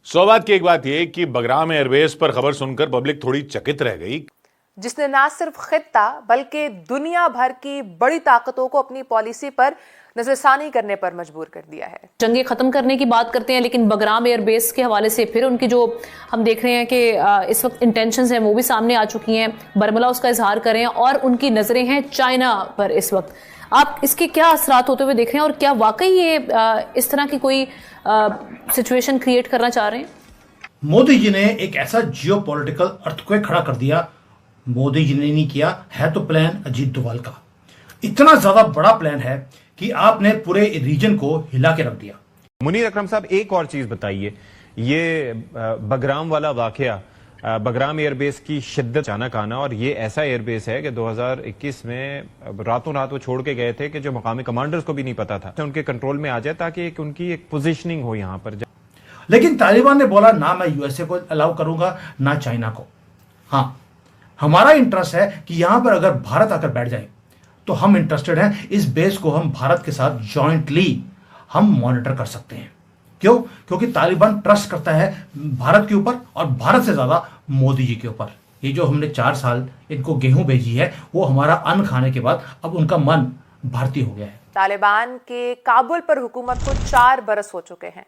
सौगात की एक बात यह कि बगराम एयरबेस पर खबर सुनकर पब्लिक थोड़ी चकित रह गई, जिसने ना सिर्फ खित्ता बल्कि दुनिया भर की बड़ी ताकतों को अपनी पॉलिसी पर नजरसानी करने पर मजबूर कर दिया है। जंगे खत्म करने की बात करते हैं, लेकिन बगराम एयरबेस के हवाले से फिर उनकी जो हम देख रहे हैं कि इस वक्त इंटेंशंस हैं वो भी सामने आ चुकी हैं। बरमला उसका इजहार करें और उनकी नजरें हैं चाइना पर इस वक्त। आप इसके क्या असरात होते हुए देख रहे हैं और क्या वाकई ये इस तरह की कोई सिचुएशन क्रिएट करना चाह रहे हैं? मोदी जी ने एक ऐसा जियोपॉलिटिकल अर्थक्वेक खड़ा कर दिया। मोदी जी ने नहीं किया, है तो प्लान अजीत डोभाल का। इतना ज्यादा बड़ा प्लान है कि आपने पूरे रीजन को हिला के रख दिया। मुनीर अकरम साहब, एक और चीज बताइए, ये बगराम वाला वाकया, बगराम एयरबेस की शिद्दत अचानक आना, और ये ऐसा एयरबेस है कि 2021 में रातों रात वो छोड़ के गए थे कि जो मकामी कमांडर्स को भी नहीं पता था, उनके कंट्रोल में आ जाए ताकि उनकी एक पोजीशनिंग हो यहां पर। लेकिन तालिबान ने बोला ना मैं यूएसए को अलाउ करूंगा ना चाइना को। हाँ, हमारा इंटरेस्ट है कि यहां पर अगर भारत आकर बैठ जाए तो हम इंटरेस्टेड हैं इस बेस को हम भारत के साथ जॉइंटली हम मॉनिटर कर सकते हैं। क्यों? क्योंकि तालिबान ट्रस्ट करता है भारत के ऊपर और भारत से ज्यादा मोदी जी के ऊपर। ये जो हमने 4 साल इनको गेहूं भेजी है वो हमारा अन्न खाने के बाद अब उनका मन भारतीय हो गया है। तालिबान के काबुल पर हुकूमत को 4 बरस हो चुके हैं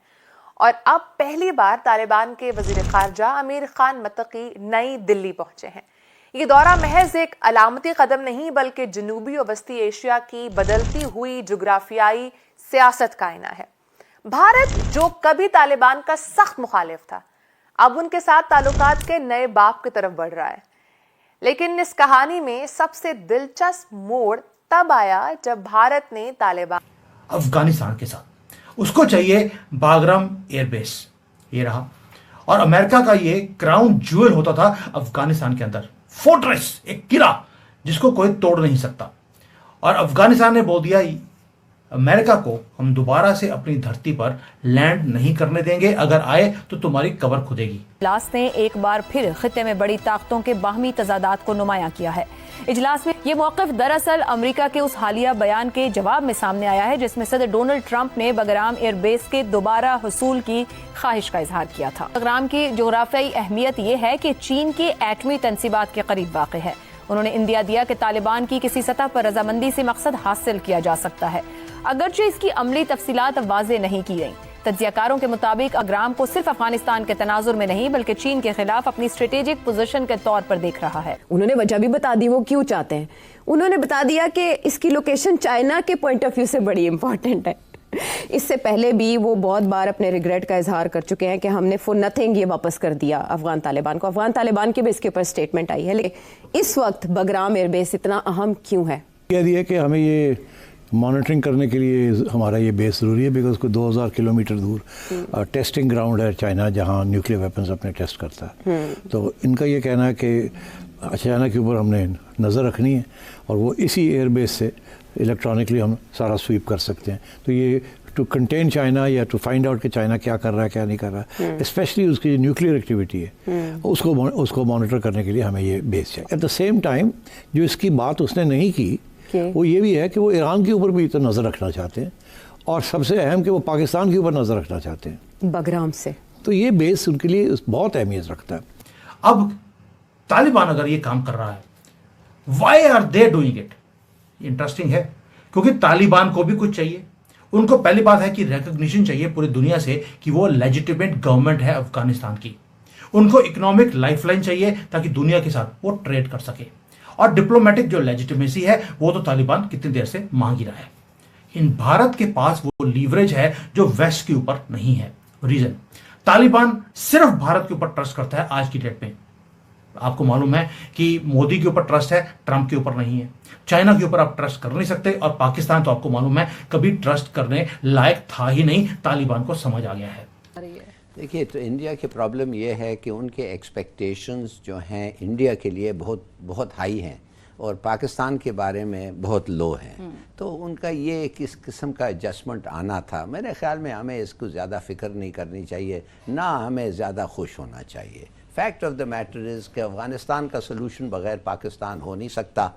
और अब पहली बार तालिबान के वजीर खारजा अमीर खान मतकी नई दिल्ली पहुंचे हैं। ये दौरा महज एक अलामती कदम नहीं बल्कि जनूबी और वस्ती एशिया की बदलती हुई जुग्राफियाई सियासत का आईना है। भारत जो कभी तालिबान का सख्त मुखालिफ था, अब उनके साथ ताल्लुकात के नए बाब की तरफ बढ़ रहा है। लेकिन इस कहानी में सबसे दिलचस्प मोड़ तब आया जब भारत ने तालिबान अफगानिस्तान के साथ, उसको चाहिए बागराम एयरबेस, ये रहा, और अमेरिका का ये क्राउन ज्वेल होता था अफगानिस्तान के अंदर, फोर्ट्रेस, एक किला जिसको कोई तोड़ नहीं सकता। और अफगानिस्तान ने बोल दिया अमेरिका को हम दोबारा से अपनी धरती पर लैंड नहीं करने देंगे, अगर आए तो तुम्हारी कब्र खुदेगी। इजलास ने एक बार फिर खित्ते में बड़ी ताकतों के बाहमी तजादात को नुमाया किया है। इजलास में ये मौक़िफ़ दरअसल अमेरिका के उस हालिया बयान के जवाब में सामने आया है जिसमें सदर डोनाल्ड ट्रंप ने बगराम एयरबेस के दोबारा हुसूल की ख्वाहिश का इजहार किया था। बगराम की जोग्राफियाई अहमियत ये है कि चीन के एटमी तनसीबात के करीब वाक़ है। उन्होंने इंदिया दिया कि तालिबान की किसी सतह पर रजामंदी से मकसद हासिल किया जा सकता है, अगरचे इसकी अमली तफसीलात वाज़े नहीं की गई। तज्ज़ियाकारों के मुताबिक बगराम को सिर्फ अफगानिस्तान के तनाजुर में नहीं बल्कि चीन के खिलाफ अपनी स्ट्रेटेजिक पोजीशन के तौर पर देख रहा है। उन्होंने वजह भी बता दी वो क्यों चाहते हैं। उन्होंने बता दिया कि इसकी लोकेशन चाइना के पॉइंट ऑफ व्यू से बड़ी इंपॉर्टेंट है। इससे पहले भी वो बहुत बार अपने रिग्रेट का इजहार कर चुके हैं कि हमने फॉर नथिंग ये वापस कर दिया अफगान तालिबान को। अफगान तालिबान की भी इसके ऊपर स्टेटमेंट आई है। लेकिन इस वक्त बगराम एयरबेस इतना अहम क्यों है? कह दिया कि हमें ये मॉनिटरिंग करने के लिए हमारा ये बेस ज़रूरी है, बिकॉज को 2000 किलोमीटर दूर टेस्टिंग ग्राउंड है चाइना, जहाँ न्यूक्लियर वेपन्स अपने टेस्ट करता है। तो इनका ये कहना है कि चाइना के ऊपर हमने नज़र रखनी है और वो इसी एयरबेस से इलेक्ट्रॉनिकली हम सारा स्वीप कर सकते हैं। तो ये टू कंटेन चाइना या टू फाइंड आउट कि चाइना क्या कर रहा है क्या नहीं कर रहा है, स्पेशली उसकी जो न्यूक्लियर एक्टिविटी है उसको मॉनिटर करने के लिए हमें ये बेस चाहिए। एट द सेम टाइम जो इसकी बात उसने नहीं की वो ये भी है कि वो ईरान के ऊपर भी तो नज़र रखना चाहते हैं और सबसे अहम कि वो पाकिस्तान के ऊपर नज़र रखना चाहते हैं बगराम से। तो ये बेस उनके लिए बहुत अहमियत रखता है। अब तालिबान अगर ये काम कर रहा है, why are they doing it? Interesting है, क्योंकि तालिबान को भी कुछ चाहिए। उनको पहली बात है कि रिकॉग्निशन चाहिए पूरी दुनिया से कि वो लेजिटिमेट गवर्नमेंट है अफगानिस्तान की। उनको इकोनॉमिक लाइफलाइन चाहिए ताकि दुनिया के साथ वो ट्रेड कर सके, और डिप्लोमेटिक जो लेजिटिमेसी है वो तो तालिबान कितनी देर से मांग ही रहा है। इन भारत के पास वो लीवरेज है जो वेस्ट के ऊपर नहीं है। रीजन, तालिबान सिर्फ भारत के ऊपर ट्रस्ट करता है आज की डेट में। आपको मालूम है कि मोदी के ऊपर ट्रस्ट है, ट्रंप के ऊपर नहीं है। चाइना के ऊपर आप ट्रस्ट कर नहीं सकते, और पाकिस्तान तो आपको मालूम है कभी ट्रस्ट करने लायक था ही नहीं। तालिबान को समझ आ गया है। देखिए, तो इंडिया की प्रॉब्लम ये है कि उनके एक्सपेक्टेशंस जो हैं इंडिया के लिए बहुत बहुत हाई हैं और पाकिस्तान के बारे में बहुत लो हैं। तो उनका ये किस किस्म का एडजस्टमेंट आना था। मेरे ख्याल में हमें इसको ज़्यादा फ़िक्र नहीं करनी चाहिए, ना हमें ज़्यादा खुश होना चाहिए। Fact of the matter is कि अफ़गानिस्तान का सलूशन बग़ैर पाकिस्तान हो नहीं सकता,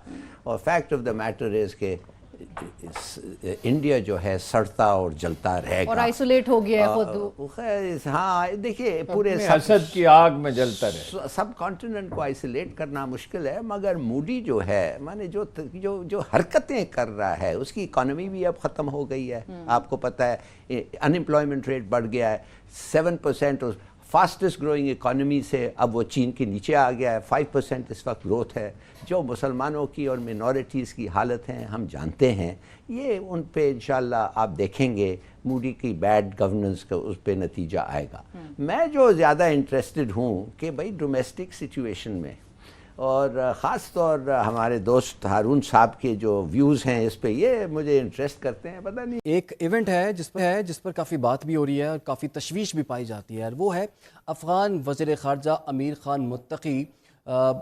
और fact of the matter is कि इंडिया जो है सड़ता और जलता रहेगा और आइसोलेट हो गया है खुद। खैर हाँ, देखिए पूरे हसद की आग में जलता रहे। सब कॉन्टिनेंट को आइसोलेट करना मुश्किल है, मगर मूडी जो है माने जो हरकतें कर रहा है, उसकी इकॉनमी भी अब ख़त्म हो गई है। आपको पता है अनएम्प्लॉयमेंट रेट बढ़ गया है 7%, फास्टेस्ट ग्रोइंग इकॉनमी से अब वो चीन के नीचे आ गया है। 5% इस वक्त ग्रोथ है। जो मुसलमानों की और मिनॉरिटीज़ की हालत है हम जानते हैं, ये उन पे इंशाल्लाह आप देखेंगे मूडी की बैड गवर्नेंस का उस पे नतीजा आएगा। मैं जो ज़्यादा इंटरेस्टेड हूँ कि भाई डोमेस्टिक सिचुएशन में, और ख़ास तौर हमारे दोस्त हारून साहब के जो व्यूज़ हैं इस पे, ये मुझे इंटरेस्ट करते हैं। पता नहीं, एक इवेंट है जिस पर काफ़ी बात भी हो रही है और काफ़ी तशवीश भी पाई जाती है, और वो है अफ़गान वज़ीर ख़ारजा अमीर ख़ान मुत्तकी।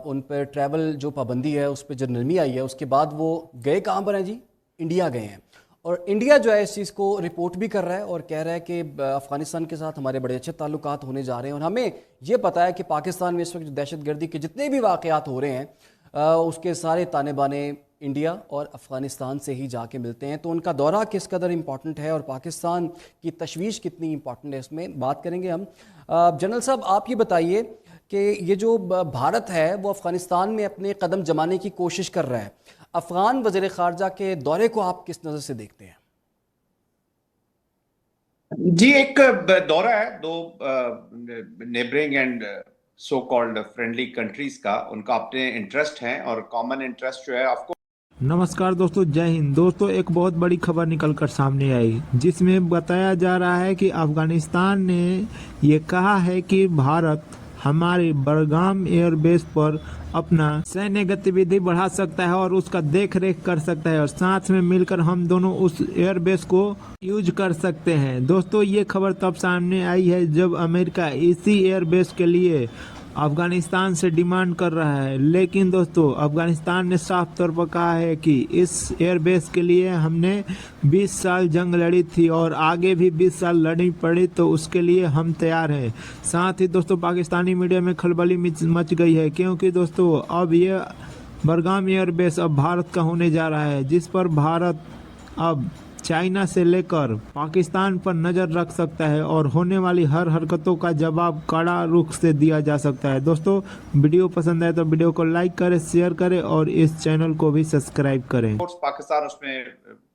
उन पर ट्रैवल जो पाबंदी है उस पर जो नरमी आई है, उसके बाद वो गए कहाँ पर हैं जी? इंडिया गए हैं। और इंडिया जो है इस चीज़ को रिपोर्ट भी कर रहा है और कह रहा है कि अफ़गानिस्तान के साथ हमारे बड़े अच्छे ताल्लुकात होने जा रहे हैं। और हमें ये पता है कि पाकिस्तान में इस वक्त जो दहशतगर्दी के जितने भी वाक़यात हो रहे हैं उसके सारे ताने बाने इंडिया और अफ़गानिस्तान से ही जाके मिलते हैं। तो उनका दौरा किस कदर इम्पॉर्टेंट है और पाकिस्तान की तशवीश कितनी इम्पॉर्टेंट है, इसमें बात करेंगे हम। जनरल साहब, आप ये बताइए कि ये जो भारत है वो अफ़गानिस्तान में अपने कदम जमाने की कोशिश कर रहा है, अफ़गान वज़ीर ख़ारजा के दौरे को आप किस नज़र से देखते हैं? जी, एक दौरा है दो neighbouring and so called friendly countries का, उनका अपने इंटरेस्ट हैं और कॉमन इंटरेस्ट जो है आपको। नमस्कार दोस्तों, जय हिंद। दोस्तों, एक बहुत बड़ी खबर निकलकर सामने आई जिसमें बताया जा रहा है कि अफगानिस्तान ने ये कहा है कि भारत हमारे बड़गाम एयरबेस पर अपना सैन्य गतिविधि बढ़ा सकता है और उसका देख रेख कर सकता है और साथ में मिलकर हम दोनों उस एयरबेस को यूज कर सकते हैं। दोस्तों, ये खबर तब सामने आई है जब अमेरिका इसी एयरबेस के लिए अफगानिस्तान से डिमांड कर रहा है। लेकिन दोस्तों, अफगानिस्तान ने साफ तौर पर कहा है कि इस एयरबेस के लिए हमने 20 साल जंग लड़ी थी और आगे भी 20 साल लड़नी पड़ी, तो उसके लिए हम तैयार हैं। साथ ही दोस्तों, पाकिस्तानी मीडिया में खलबली मच गई है क्योंकि दोस्तों अब ये बड़गाम एयरबेस अब भारत का होने जा रहा है, जिस पर भारत अब चाइना से लेकर पाकिस्तान पर नज़र रख सकता है और होने वाली हर हरकतों का जवाब कड़ा रुख से दिया जा सकता है। दोस्तों, वीडियो पसंद आए तो वीडियो को लाइक करें, शेयर करें और इस चैनल को भी सब्सक्राइब करें। पाकिस्तान उसमें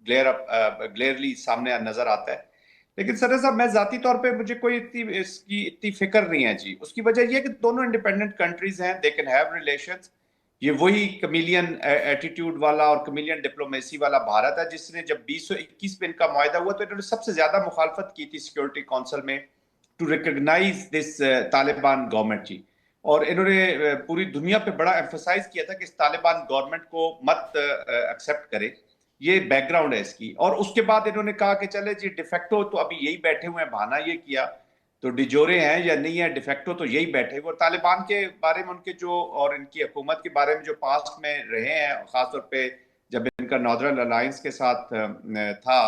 ग्लेयरली सामने नजर आता है। लेकिन सर साहब, मैं जाती तौर पे मुझे कोई इतनी फिक्र नहीं है जी। उसकी वजह यह है कि दोनों इंडिपेंडेंट कंट्रीज हैं, दे कैन हैव रिलेशंस। ये वही कमिलियन एटीट्यूड वाला और कमिलियन डिप्लोमेसी वाला भारत है जिसने जब 2021 में इनका मुआहदा हुआ तो इन्होंने सबसे ज्यादा मुखालफत की थी सिक्योरिटी काउंसिल में to recognise this Taliban government जी। और इन्होंने पूरी दुनिया पे बड़ा एम्फसाइज किया था कि इस तालिबान गवर्नमेंट को मत एक्सेप्ट करे। ये बैकग्राउंड है इसकी। और उसके बाद इन्होंने कहा कि चले जी डिफेक्टो तो अभी यही बैठे हुए हैं, बहाना ये किया तो डिजोरे हैं या नहीं है, डिफेक्टो तो यही बैठे हुए। तालिबान के बारे में उनके जो और इनकी हुकूमत के बारे में जो पास्ट में रहे हैं, खासतौर पे जब इनका नॉर्दर्न अलायंस के साथ था